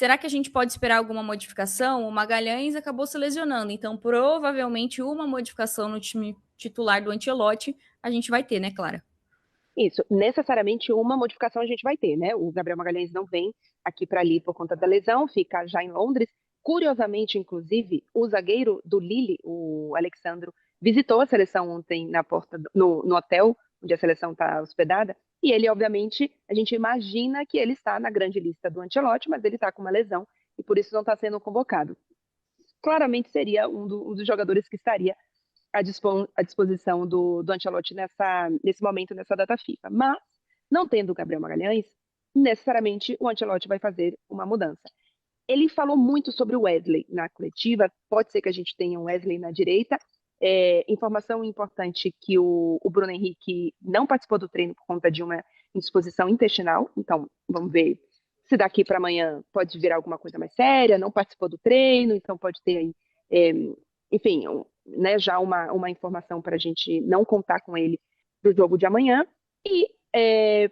Será que a gente pode esperar alguma modificação? O Magalhães acabou se lesionando, então provavelmente uma modificação no time titular do Ancelotti a gente vai ter, né, Clara? Isso, necessariamente uma modificação a gente vai ter, né? O Gabriel Magalhães não vem aqui para ali por conta da lesão, fica já em Londres. Curiosamente, inclusive, o zagueiro do Lille, o Alexandro, visitou a seleção ontem na porta no hotel onde a seleção está hospedada. E ele, obviamente, a gente imagina que ele está na grande lista do Ancelotti, mas ele está com uma lesão e por isso não está sendo convocado. Claramente seria um dos jogadores que estaria à disposição do Ancelotti nesse momento, nessa data FIFA. Mas, não tendo o Gabriel Magalhães, necessariamente o Ancelotti vai fazer uma mudança. Ele falou muito sobre o Wesley na coletiva, pode ser que a gente tenha um Wesley na direita. Informação importante que o Bruno Henrique não participou do treino por conta de uma indisposição intestinal, então vamos ver se daqui para amanhã pode virar alguma coisa mais séria, não participou do treino, então pode ter aí, enfim, né, já uma informação para a gente não contar com ele para o jogo de amanhã. E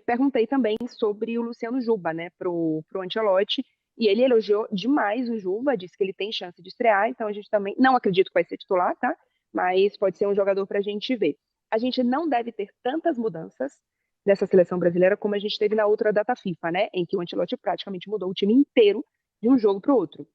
perguntei também sobre o Luciano Juba, né, pro Ancelotti, e ele elogiou demais o Juba, disse que ele tem chance de estrear, então a gente também, não acredito que vai ser titular, tá? Mas pode ser um jogador para a gente ver. A gente não deve ter tantas mudanças nessa seleção brasileira como a gente teve na outra data FIFA, né, em que o Ancelotti praticamente mudou o time inteiro de um jogo para o outro.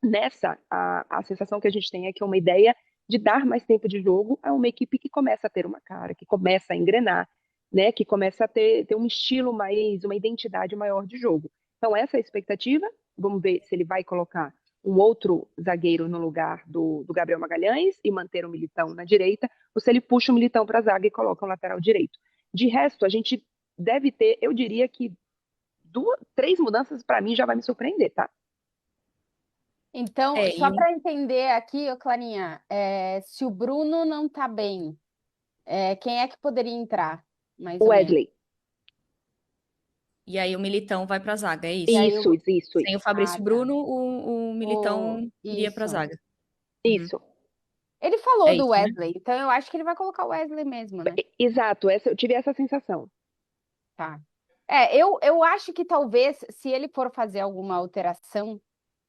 Nessa, a sensação que a gente tem é que é uma ideia de dar mais tempo de jogo a uma equipe que começa a ter uma cara, que começa a engrenar, né, que começa a ter um estilo mais, uma identidade maior de jogo. Então, essa é a expectativa. Vamos ver se ele vai colocar um outro zagueiro no lugar do Gabriel Magalhães e manter o Militão na direita, ou se ele puxa o Militão para a zaga e coloca o lateral direito. De resto, a gente deve ter, eu diria que três mudanças, para mim, já vai me surpreender, tá? Então, só para entender aqui, ô Clarinha, se o Bruno não tá bem, quem é que poderia entrar? Mais O ou Wesley. menos. E aí o Militão vai para a zaga, é isso? Isso. Sem o Fabrício Bruno, o Militão iria para a zaga. Isso. Ele falou do isso, né? Wesley, então eu acho que ele vai colocar o Wesley mesmo, né? Exato, eu tive essa sensação. Tá. Eu acho que talvez, se ele for fazer alguma alteração,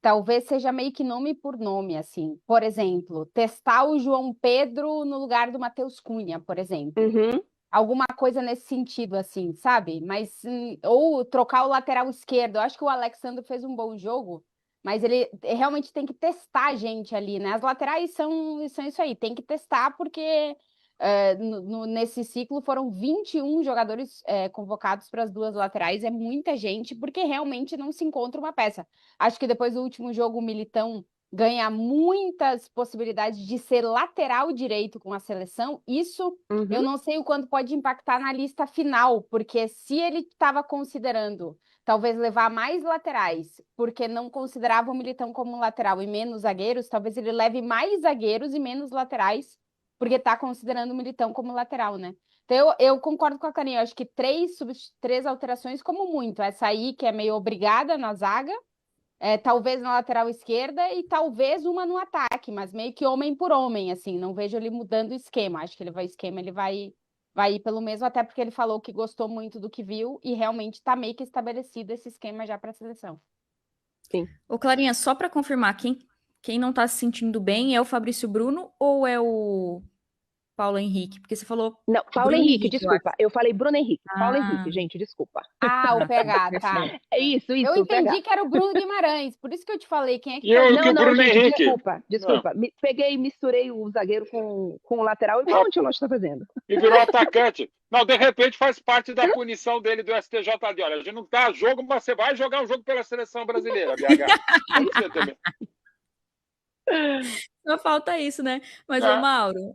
talvez seja meio que nome por nome, assim. Por exemplo, testar o João Pedro no lugar do Matheus Cunha, por exemplo. Uhum. Alguma coisa nesse sentido, assim, sabe? Mas, ou trocar o lateral esquerdo. Eu acho que o Alexandre fez um bom jogo, mas ele realmente tem que testar a gente ali, né? As laterais são isso aí, tem que testar porque nesse ciclo foram 21 jogadores convocados para as duas laterais, é muita gente, porque realmente não se encontra uma peça. Acho que depois do último jogo, o Militão ganha muitas possibilidades de ser lateral direito com a seleção. Isso eu não sei o quanto pode impactar na lista final, porque se ele estava considerando talvez levar mais laterais, porque não considerava o Militão como lateral e menos zagueiros, talvez ele leve mais zagueiros e menos laterais, porque está considerando o Militão como lateral, né? Então eu concordo com a Carinha, eu acho que três alterações como muito. Essa aí, que é meio obrigada na zaga, talvez na lateral esquerda e talvez uma no ataque, mas meio que homem por homem, assim, não vejo ele mudando o esquema. Acho que ele vai ir pelo mesmo, até porque ele falou que gostou muito do que viu e realmente está meio que estabelecido esse esquema já para a seleção. Sim. Ô, Clarinha, só para confirmar, quem não tá se sentindo bem é o Fabrício Bruno ou é o Paulo Henrique? Porque você falou Não, Paulo Bruno Henrique, Henrique, eu acho. desculpa. Eu falei Bruno Henrique. Paulo Henrique, gente, desculpa. O PH, tá. Perfeito. É isso, Eu o entendi PH. que era o Bruno Guimarães, por isso que eu te falei quem é que Não, gente, Henrique. desculpa. Peguei e misturei o zagueiro com o lateral, igual o Ancelotti está fazendo. E virou atacante. Não, de repente faz parte da punição dele do STJD. Olha, a gente não tá a jogo, mas você vai jogar um jogo pela seleção brasileira, BH. Pode ser também. Só falta isso, né? Mas, ô Mauro,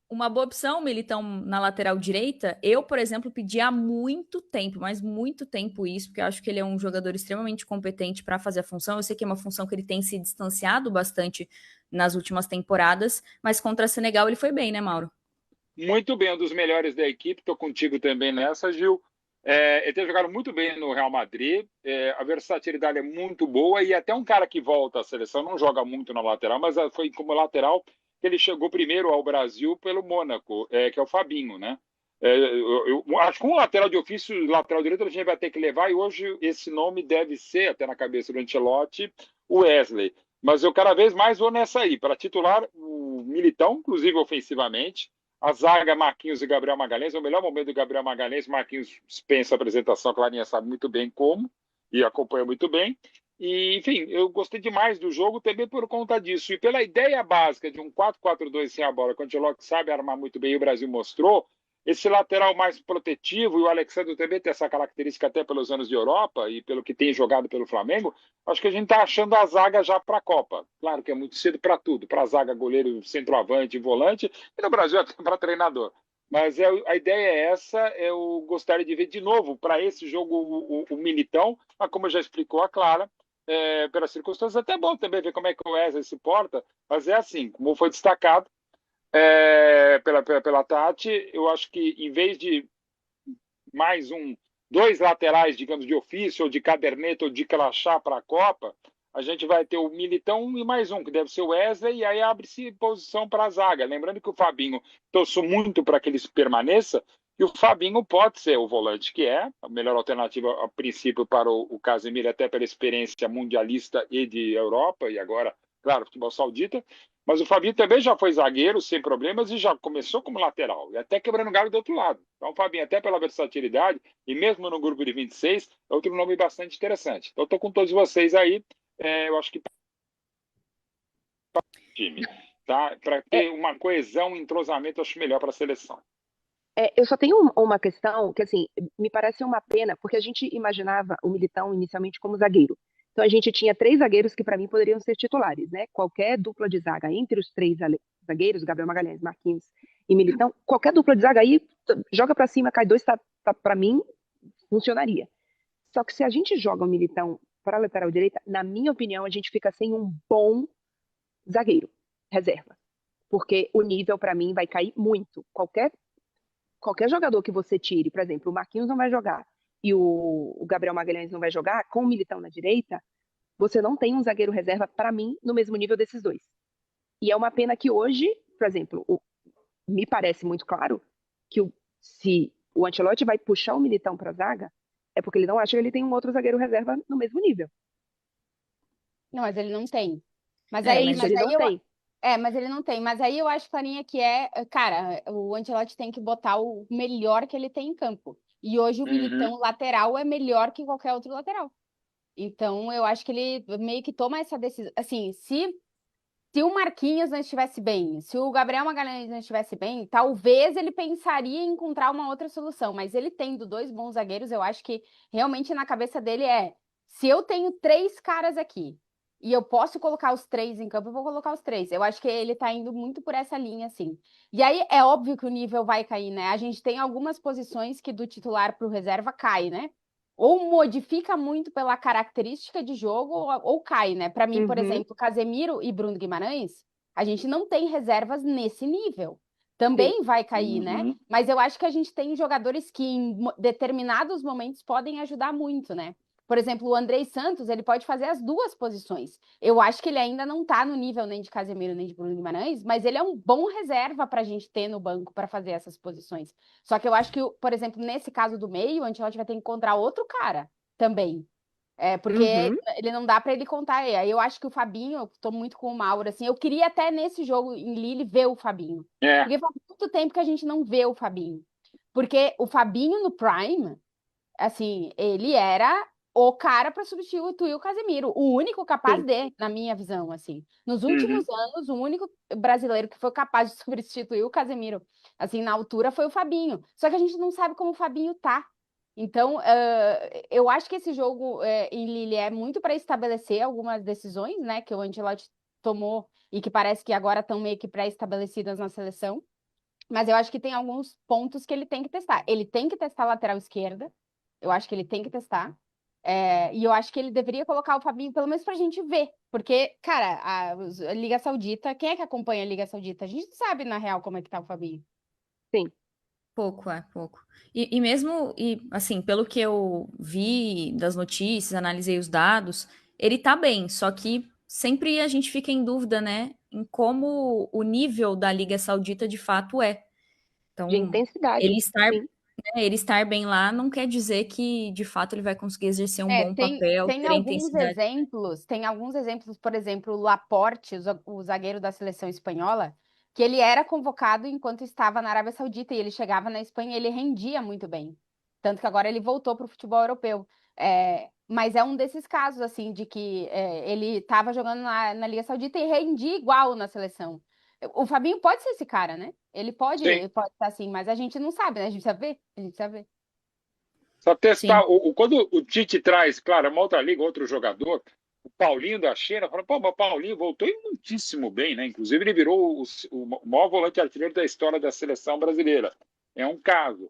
uma boa opção, Militão na lateral direita. Eu, por exemplo, pedi há muito tempo, mas muito tempo isso, porque eu acho que ele é um jogador extremamente competente para fazer a função. Eu sei que é uma função que ele tem se distanciado bastante nas últimas temporadas, mas contra a Senegal ele foi bem, né, Mauro? Muito bem, um dos melhores da equipe. Estou contigo também nessa, Gil. Ele tem jogado muito bem no Real Madrid. A versatilidade é muito boa e até um cara que volta à seleção, não joga muito na lateral, mas foi como lateral que ele chegou primeiro ao Brasil pelo Mônaco, que é o Fabinho, né? Eu acho que um lateral de ofício, lateral direito, a gente vai ter que levar, e hoje esse nome deve ser, até na cabeça do Ancelotti, o Wesley. Mas eu cada vez mais vou nessa aí, para titular o Militão, inclusive ofensivamente. A zaga, Marquinhos e Gabriel Magalhães, é o melhor momento do Gabriel Magalhães. Marquinhos dispensa a apresentação, a Clarinha sabe muito bem como, e acompanha muito bem. E, enfim, eu gostei demais do jogo também por conta disso. E pela ideia básica de um 4-4-2 sem a bola, que o Ancelotti sabe armar muito bem, e o Brasil mostrou, esse lateral mais protetivo, e o Alexandre também tem essa característica até pelos anos de Europa e pelo que tem jogado pelo Flamengo, acho que a gente está achando a zaga já para a Copa. Claro que é muito cedo para tudo, para a zaga, goleiro, centroavante, volante, e no Brasil até para treinador. Mas a ideia é essa, eu gostaria de ver de novo para esse jogo o Militão, mas como já explicou a Clara, pelas circunstâncias, até bom também ver como é que o Wesley se porta, mas é assim, como foi destacado, pela Tati, eu acho que em vez de mais dois laterais, digamos, de ofício, ou de caderneta, ou de crachá para a Copa, a gente vai ter o Militão e mais um, que deve ser o Wesley, e aí abre-se posição para a zaga. Lembrando que o Fabinho torçou muito para que ele permaneça, e o Fabinho pode ser o volante, que é a melhor alternativa, a princípio, para o Casemiro, até pela experiência mundialista e de Europa, e agora, claro, futebol saudita. Mas o Fabinho também já foi zagueiro, sem problemas, e já começou como lateral, e até quebrando galho do outro lado. Então, o Fabinho, até pela versatilidade, e mesmo no grupo de 26, é outro nome bastante interessante. Então, estou com todos vocês aí, eu acho que time, tá? Para ter uma coesão, um entrosamento, acho melhor para a seleção. Eu só tenho uma questão que, assim, me parece uma pena, porque a gente imaginava o Militão inicialmente como zagueiro. Então, a gente tinha três zagueiros que, para mim, poderiam ser titulares, né? Qualquer dupla de zaga entre os três zagueiros, Gabriel Magalhães, Marquinhos e Militão, qualquer dupla de zaga aí, joga para cima, cai dois, para mim, funcionaria. Só que se a gente joga o Militão para a lateral direita, na minha opinião, a gente fica sem um bom zagueiro, reserva. Porque o nível, para mim, vai cair muito. Qualquer jogador que você tire, por exemplo, o Marquinhos não vai jogar e o Gabriel Magalhães não vai jogar, com o Militão na direita, você não tem um zagueiro reserva, para mim, no mesmo nível desses dois. E é uma pena que hoje, por exemplo, me parece muito claro que se o Ancelotti vai puxar o Militão para a zaga, é porque ele não acha que ele tem um outro zagueiro reserva no mesmo nível. Não, mas ele não tem. Mas É aí, isso, ele não tem. mas ele não tem. Mas aí eu acho, Clarinha, cara, o Ancelotti tem que botar o melhor que ele tem em campo. E hoje o Militão lateral é melhor que qualquer outro lateral. Então, eu acho que ele meio que toma essa decisão. Assim, se o Marquinhos não estivesse bem, se o Gabriel Magalhães não estivesse bem, talvez ele pensaria em encontrar uma outra solução. Mas ele tendo dois bons zagueiros, eu acho que realmente na cabeça dele se eu tenho três caras aqui e eu posso colocar os três em campo, eu vou colocar os três. Eu acho que ele tá indo muito por essa linha, assim. E aí é óbvio que o nível vai cair, né? A gente tem algumas posições que do titular pro reserva cai, né? Ou modifica muito pela característica de jogo, ou cai, né? Para mim, por exemplo, Casemiro e Bruno Guimarães, a gente não tem reservas nesse nível. Também vai cair, né? Mas eu acho que a gente tem jogadores que em determinados momentos podem ajudar muito, né? Por exemplo, o Andrei Santos, ele pode fazer as duas posições. Eu acho que ele ainda não tá no nível nem de Casemiro nem de Bruno Guimarães, mas ele é um bom reserva para a gente ter no banco para fazer essas posições. Só que eu acho que, por exemplo, nesse caso do meio, o Ancelotti vai ter que encontrar outro cara também. Porque ele não dá para ele contar. Aí eu acho que o Fabinho, eu tô muito com o Mauro, assim, eu queria até nesse jogo em Lille ver o Fabinho. Porque faz muito tempo que a gente não vê o Fabinho. Porque o Fabinho no Prime, assim, ele era o cara para substituir o Casemiro, o único capaz na minha visão, assim. Nos últimos anos, o único brasileiro que foi capaz de substituir o Casemiro, assim, na altura foi o Fabinho. Só que a gente não sabe como o Fabinho tá. Então, eu acho que esse jogo em Lille é muito para estabelecer algumas decisões, né, que o Ancelotti tomou e que parece que agora estão meio que pré-estabelecidas na seleção. Mas eu acho que tem alguns pontos que ele tem que testar. Ele tem que testar a lateral esquerda. Eu acho que ele tem que testar. E eu acho que ele deveria colocar o Fabinho, pelo menos pra gente ver. Porque, cara, a Liga Saudita, quem é que acompanha a Liga Saudita? A gente não sabe, na real, como é que tá o Fabinho. Sim. Pouco. E mesmo, assim, pelo que eu vi das notícias, analisei os dados, ele tá bem, só que sempre a gente fica em dúvida, né, em como o nível da Liga Saudita de fato é. Então, de intensidade. Sim. ele estar bem lá não quer dizer que, de fato, ele vai conseguir exercer um bom papel, Tem ter a alguns intensidade. exemplos, por exemplo, o Laporte, o zagueiro da seleção espanhola, que ele era convocado enquanto estava na Arábia Saudita e ele chegava na Espanha e ele rendia muito bem. Tanto que agora ele voltou para o futebol europeu. Mas é um desses casos, assim, de que ele estava jogando na Liga Saudita e rendia igual na seleção. O Fabinho pode ser esse cara, né? Ele pode Sim. estar assim, mas a gente não sabe, né? A gente precisa ver. A gente precisa ver. Só testar. Sim. Quando o Tite traz, claro, uma outra liga, outro jogador, o Paulinho da China, fala, pô, mas o Paulinho voltou muitíssimo bem, né? Inclusive, ele virou o maior volante artilheiro da história da seleção brasileira. É um caso.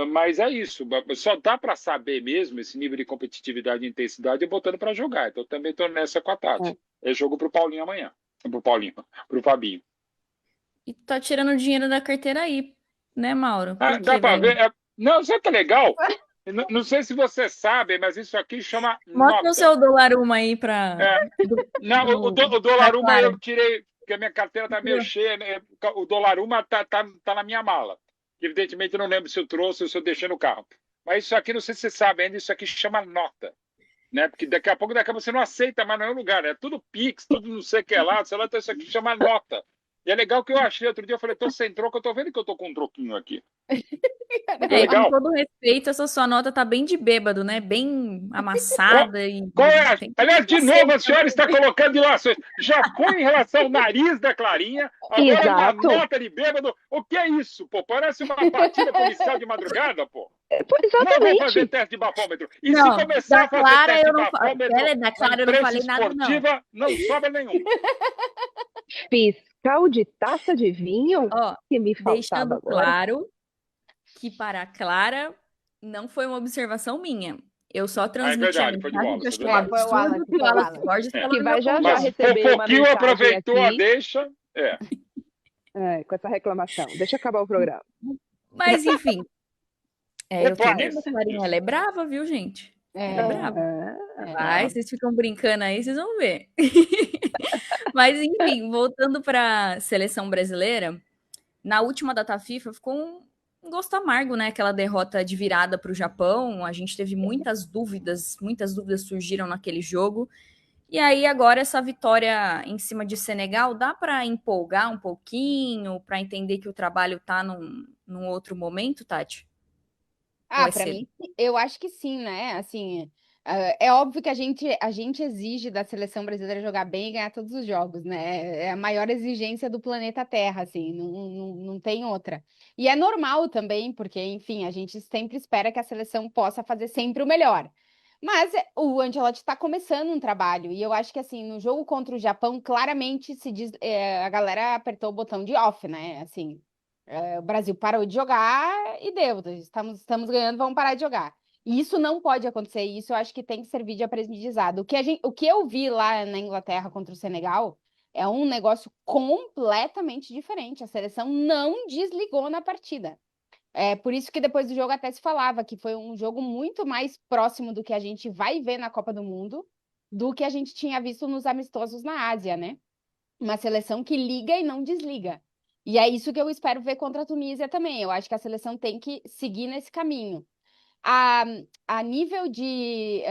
Mas é isso. Só dá para saber mesmo esse nível de competitividade e intensidade botando para jogar. Então, também estou nessa com a Tati. É jogo para o Paulinho amanhã. Para o Paulinho, para o Fabinho. E tá tirando dinheiro da carteira aí, né, Mauro? Por Dá quê? para Vai... ver. Não, isso é legal. Não sei se você sabe, mas isso aqui chama Mostra nota. o seu Dolaruma aí para. Não, o Dolaruma eu tirei, porque a minha carteira está meio cheia, né? O Dolaruma tá na minha mala. Evidentemente, eu não lembro se eu trouxe ou se eu deixei no carro. Mas isso aqui, não sei se você sabe ainda, isso aqui chama nota. Né? Porque daqui a pouco você não aceita mais nenhum lugar. É tudo Pix, tudo não sei o que é lá, sei lá, então isso aqui chama nota. E é legal que eu achei outro dia, eu falei, tô sem troco, eu tô vendo que eu tô com um troquinho aqui. Com legal. todo respeito, essa sua nota tá bem de bêbado, né? Bem amassada. Qual é? Aliás, de novo, a senhora está colocando ilações. Já foi em relação ao nariz da Clarinha, agora Exato. uma nota de bêbado. O que é isso, pô? Parece uma batida policial de madrugada, pô. Exatamente. Não vou fazer teste de bafômetro. E Não, se começar a fazer Clara, teste de eu não bafômetro da Clara, eu não falei nada, não. esportiva, não sobra nenhum. Fiscal de taça de vinho? Ó, Que me faltava deixando agora. claro que para a Clara não foi uma observação minha. Eu só transmiti a verdade, foi de mensagem Wallace, que é eu achei verdade. Foi o Wallace, absurdo que o Wallace Borges Que falou no vai meu já ponto. já Mas receber uma Fofoquinho mensagem aproveitou a aqui. deixa. Com essa reclamação. Deixa acabar o programa. Mas, enfim. Eu tô Opa, vendo a Clarinha, ela é brava, viu, gente? Ela é brava. Vai, vocês ficam brincando aí, vocês vão ver. Mas, enfim, voltando para a seleção brasileira, na última data FIFA ficou um gosto amargo, né? Aquela derrota de virada para o Japão. A gente teve muitas dúvidas surgiram naquele jogo. E aí, agora, essa vitória em cima de Senegal, dá para empolgar um pouquinho, para entender que o trabalho tá num outro momento, Tati? Para mim, eu acho que sim, né? Assim, é óbvio que a gente exige da seleção brasileira jogar bem e ganhar todos os jogos, né? É a maior exigência do planeta Terra, assim, não tem outra. E é normal também, porque, enfim, a gente sempre espera que a seleção possa fazer sempre o melhor. Mas o Ancelotti está começando um trabalho, e eu acho que, assim, no jogo contra o Japão, claramente a galera apertou o botão de off, né? Assim, o Brasil parou de jogar e deu. Estamos ganhando, vamos parar de jogar. E isso não pode acontecer. E isso eu acho que tem que servir de aprendizado. O que eu vi lá na Inglaterra contra o Senegal é um negócio completamente diferente. A seleção não desligou na partida. É por isso que depois do jogo até se falava que foi um jogo muito mais próximo do que a gente vai ver na Copa do Mundo do que a gente tinha visto nos amistosos na Ásia, né? Uma seleção que liga e não desliga. E é isso que eu espero ver contra a Tunísia também. Eu acho que a seleção tem que seguir nesse caminho. A nível de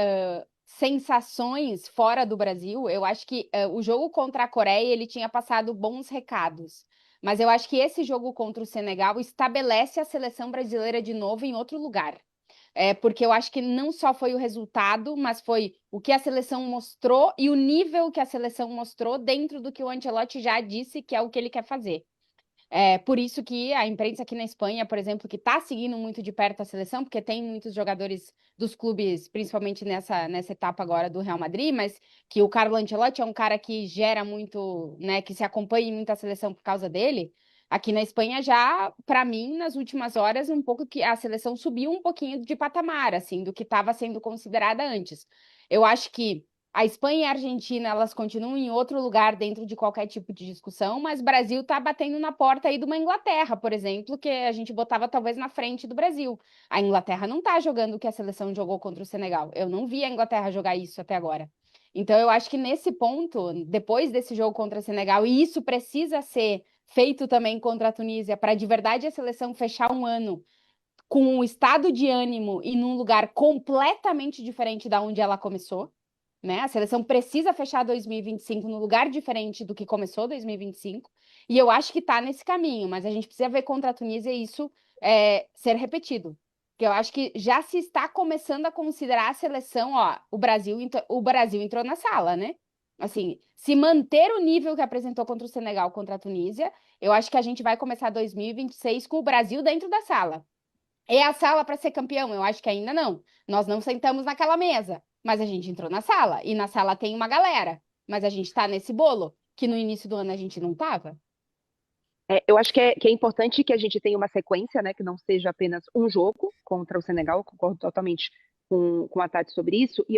sensações fora do Brasil, eu acho que o jogo contra a Coreia ele tinha passado bons recados. Mas eu acho que esse jogo contra o Senegal estabelece a seleção brasileira de novo em outro lugar. Porque eu acho que não só foi o resultado, mas foi o que a seleção mostrou e o nível que a seleção mostrou dentro do que o Ancelotti já disse que é o que ele quer fazer. Por isso que a imprensa aqui na Espanha, por exemplo, que está seguindo muito de perto a seleção, porque tem muitos jogadores dos clubes, principalmente nessa etapa agora do Real Madrid, mas que o Carlo Ancelotti é um cara que gera muito, né, que se acompanha muito a seleção por causa dele. Aqui na Espanha já, para mim, nas últimas horas, um pouco que a seleção subiu um pouquinho de patamar, assim, do que estava sendo considerada antes. Eu acho que a Espanha e a Argentina, elas continuam em outro lugar dentro de qualquer tipo de discussão, mas o Brasil está batendo na porta aí de uma Inglaterra, por exemplo, que a gente botava talvez na frente do Brasil. A Inglaterra não está jogando o que a seleção jogou contra o Senegal. Eu não vi a Inglaterra jogar isso até agora. Então, eu acho que nesse ponto, depois desse jogo contra o Senegal, e isso precisa ser feito também contra a Tunísia, para de verdade a seleção fechar um ano com um estado de ânimo e num lugar completamente diferente da onde ela começou, né? A seleção precisa fechar 2025 num lugar diferente do que começou 2025, e eu acho que está nesse caminho, mas a gente precisa ver contra a Tunísia isso ser repetido. Porque eu acho que já se está começando a considerar a seleção, ó, o Brasil entrou na sala, né? Assim, se manter o nível que apresentou contra o Senegal, contra a Tunísia, eu acho que a gente vai começar 2026 com o Brasil dentro da sala. É a sala para ser campeão? Eu acho que ainda não. Nós não sentamos naquela mesa, mas a gente entrou na sala. E na sala tem uma galera. Mas a gente está nesse bolo, que no início do ano a gente não estava. Eu acho que é importante que a gente tenha uma sequência, né, que não seja apenas um jogo contra o Senegal, eu concordo totalmente com a Tati sobre isso, e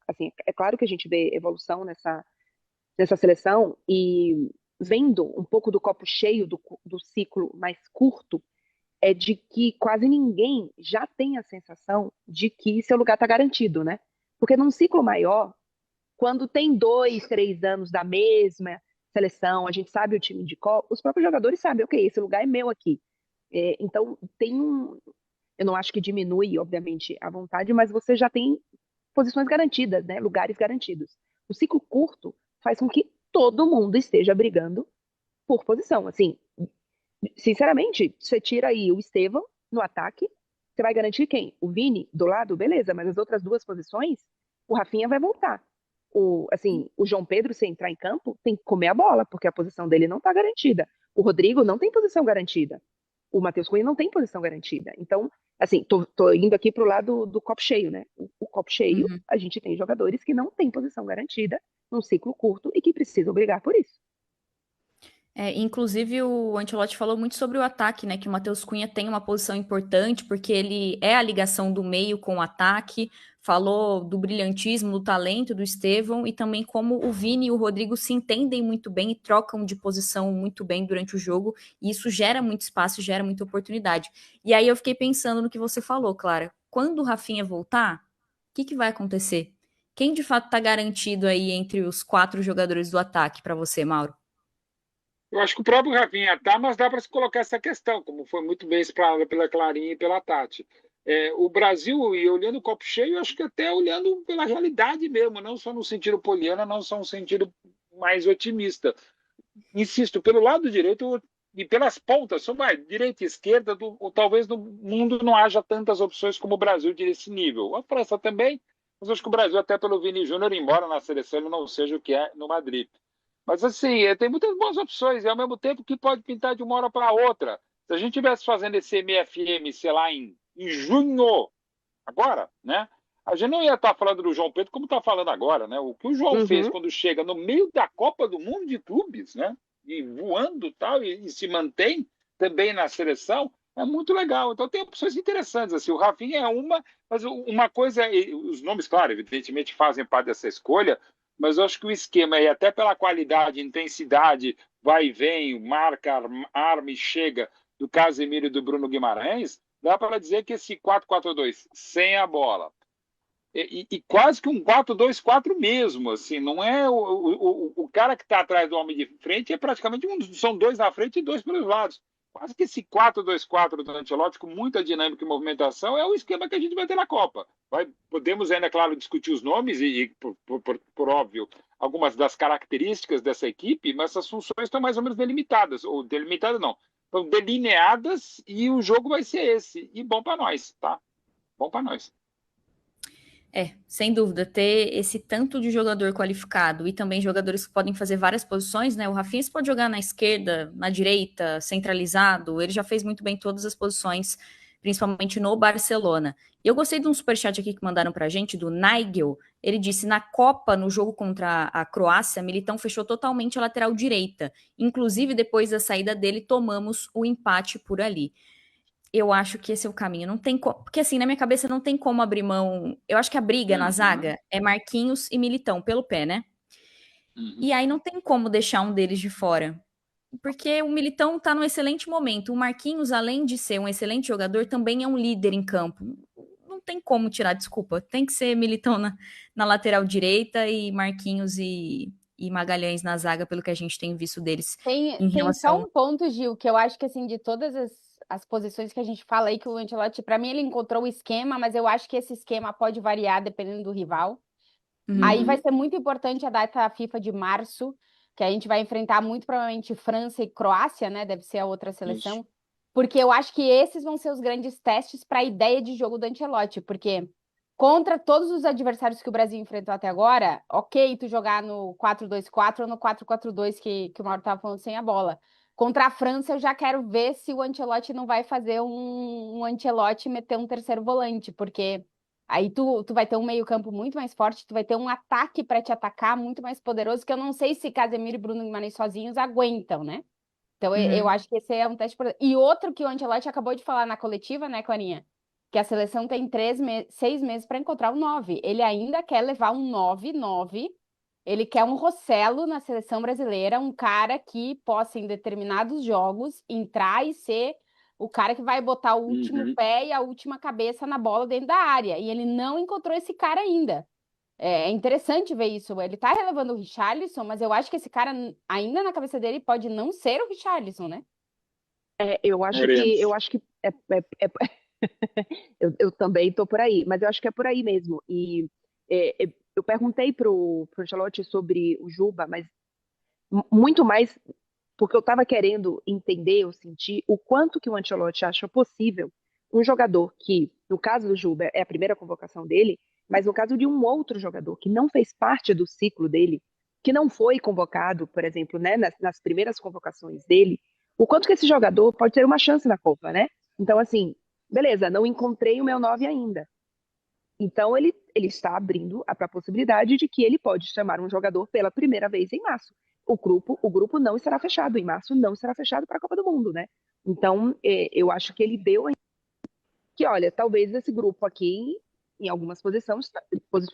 assim, é claro que a gente vê evolução nessa seleção, e vendo um pouco do copo cheio do ciclo mais curto, é de que quase ninguém já tem a sensação de que seu lugar está garantido, né? Porque num ciclo maior, quando tem 2, 3 anos da mesma seleção, a gente sabe o time de qual, os próprios jogadores sabem, ok, esse lugar é meu aqui. Então, eu não acho que diminui, obviamente, a vontade, mas você já tem posições garantidas, né? Lugares garantidos. O ciclo curto faz com que todo mundo esteja brigando por posição. Assim, sinceramente, você tira aí o Estevão no ataque, você vai garantir quem? O Vini do lado, beleza, mas as outras duas posições, o Rafinha vai voltar. O João Pedro, se entrar em campo, tem que comer a bola, porque a posição dele não está garantida. O Rodrigo não tem posição garantida. O Matheus Cunha não tem posição garantida. Então, assim, tô indo aqui pro lado do copo cheio, né? O copo cheio, a gente tem jogadores que não têm posição garantida num ciclo curto e que precisam brigar por isso. Inclusive, o Ancelotti falou muito sobre o ataque, né? Que o Matheus Cunha tem uma posição importante, porque ele é a ligação do meio com o ataque. Falou do brilhantismo, do talento do Estevão e também como o Vini e o Rodrigo se entendem muito bem e trocam de posição muito bem durante o jogo. E isso gera muito espaço, gera muita oportunidade. E aí eu fiquei pensando no que você falou, Clara. Quando o Rafinha voltar, o que vai acontecer? Quem de fato está garantido aí entre os 4 jogadores do ataque para você, Mauro? Eu acho que o próprio Rafinha tá, mas dá para se colocar essa questão, como foi muito bem explanado pela Clarinha e pela Tati. O Brasil, e olhando o copo cheio, acho que até olhando pela realidade mesmo, não só no sentido poliana, não só no sentido mais otimista. Insisto, pelo lado direito e pelas pontas, sobre direita e esquerda, ou talvez no mundo não haja tantas opções como o Brasil desse nível. A França também, mas acho que o Brasil, até pelo Vini Júnior, embora na seleção ele não seja o que é no Madrid. Mas, assim, tem muitas boas opções, e ao mesmo tempo que pode pintar de uma hora para outra. Se a gente estivesse fazendo esse MFM, sei lá, em junho, agora, né? A gente não ia estar falando do João Pedro como está falando agora, né? O que o João fez quando chega no meio da Copa do Mundo de Clubes, né? E voando tal, e se mantém também na seleção, é muito legal. Então tem opções interessantes. Assim, o Rafinha é uma, mas uma coisa, os nomes, claro, evidentemente fazem parte dessa escolha, mas eu acho que o esquema, e até pela qualidade, intensidade, vai e vem, marca, arma e chega do Casemiro e do Bruno Guimarães, dá para dizer que esse 4-4-2 sem a bola, e quase que um 4-2-4 mesmo, assim, não é o cara que está atrás do homem de frente, é praticamente são 2 na frente e 2 pelos lados. Quase que esse 4-2-4 do Ancelotti, com muita dinâmica e movimentação, é o esquema que a gente vai ter na Copa. Podemos ainda, claro, discutir os nomes e por óbvio, algumas das características dessa equipe, mas essas funções estão mais ou menos delimitadas, ou delimitadas não, estão delineadas e o jogo vai ser esse. E bom para nós, tá? Bom para nós. Sem dúvida, ter esse tanto de jogador qualificado e também jogadores que podem fazer várias posições, né? O Rafinha pode jogar na esquerda, na direita, centralizado, ele já fez muito bem todas as posições, principalmente no Barcelona. E eu gostei de um superchat aqui que mandaram pra gente, do Nigel. Ele disse, na Copa, no jogo contra a Croácia, Militão fechou totalmente a lateral direita. Inclusive, depois da saída dele, tomamos o empate por ali. Eu acho que esse é o caminho. Não tem como. Porque, assim, na minha cabeça não tem como abrir mão. Eu acho que a briga na zaga é Marquinhos e Militão, pelo pé, né? E aí não tem como deixar um deles de fora. Porque o Militão tá num excelente momento. O Marquinhos, além de ser um excelente jogador, também é um líder em campo. Não tem como tirar, desculpa. Tem que ser Militão na lateral direita e Marquinhos e e Magalhães na zaga, pelo que a gente tem visto deles Tem em só relação... um ponto, Gil, que eu acho que, assim, de todas as posições que a gente fala aí, que o Ancelotti, para mim, ele encontrou o esquema, mas eu acho que esse esquema pode variar dependendo do rival. Aí vai ser muito importante a data FIFA de março, que a gente vai enfrentar muito provavelmente França e Croácia, né? Deve ser a outra seleção. Isso. Porque eu acho que esses vão ser os grandes testes para a ideia de jogo do Ancelotti, porque contra todos os adversários que o Brasil enfrentou até agora, ok tu jogar no 4-2-4 ou no 4-4-2 que o Mauro estava falando sem a bola. Contra a França, eu já quero ver se o Ancelotti não vai fazer um Ancelotti meter um terceiro volante, porque aí tu vai ter um meio-campo muito mais forte, tu vai ter um ataque para te atacar muito mais poderoso, que eu não sei se Casemiro e Bruno Guimarães sozinhos aguentam, né? Então eu acho que esse é um teste. E outro que o Ancelotti acabou de falar na coletiva, né, Clarinha? Que a seleção tem 6 meses para encontrar o 9. Ele ainda quer levar um 9-9. Ele quer um Rossello na seleção brasileira, um cara que possa, em determinados jogos, entrar e ser o cara que vai botar o último pé e a última cabeça na bola dentro da área. E ele não encontrou esse cara ainda. É interessante ver isso. Ele tá relevando o Richarlison, mas eu acho que esse cara, ainda na cabeça dele, pode não ser o Richarlison, né? Eu acho que eu também estou por aí, mas eu acho que é por aí mesmo. E eu perguntei pro Ancelotti sobre o Juba, mas muito mais porque eu estava querendo entender, eu sentir o quanto que o Ancelotti acha possível um jogador que, no caso do Juba, é a primeira convocação dele, mas no caso de um outro jogador que não fez parte do ciclo dele, que não foi convocado, por exemplo, né, nas primeiras convocações dele, o quanto que esse jogador pode ter uma chance na Copa, né? Então, assim, beleza, não encontrei o meu 9 ainda. Então, ele está abrindo para a possibilidade de que ele pode chamar um jogador pela primeira vez em março. O grupo não estará fechado, em março não estará fechado para a Copa do Mundo, né? Então, eu acho que ele deu que, olha, talvez esse grupo aqui, em algumas posições,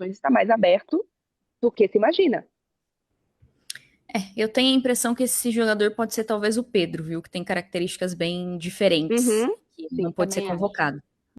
está mais aberto do que se imagina. Eu tenho a impressão que esse jogador pode ser talvez o Pedro, viu? Que tem características bem diferentes. Uhum, Que Sim, não pode ser também acho. convocado.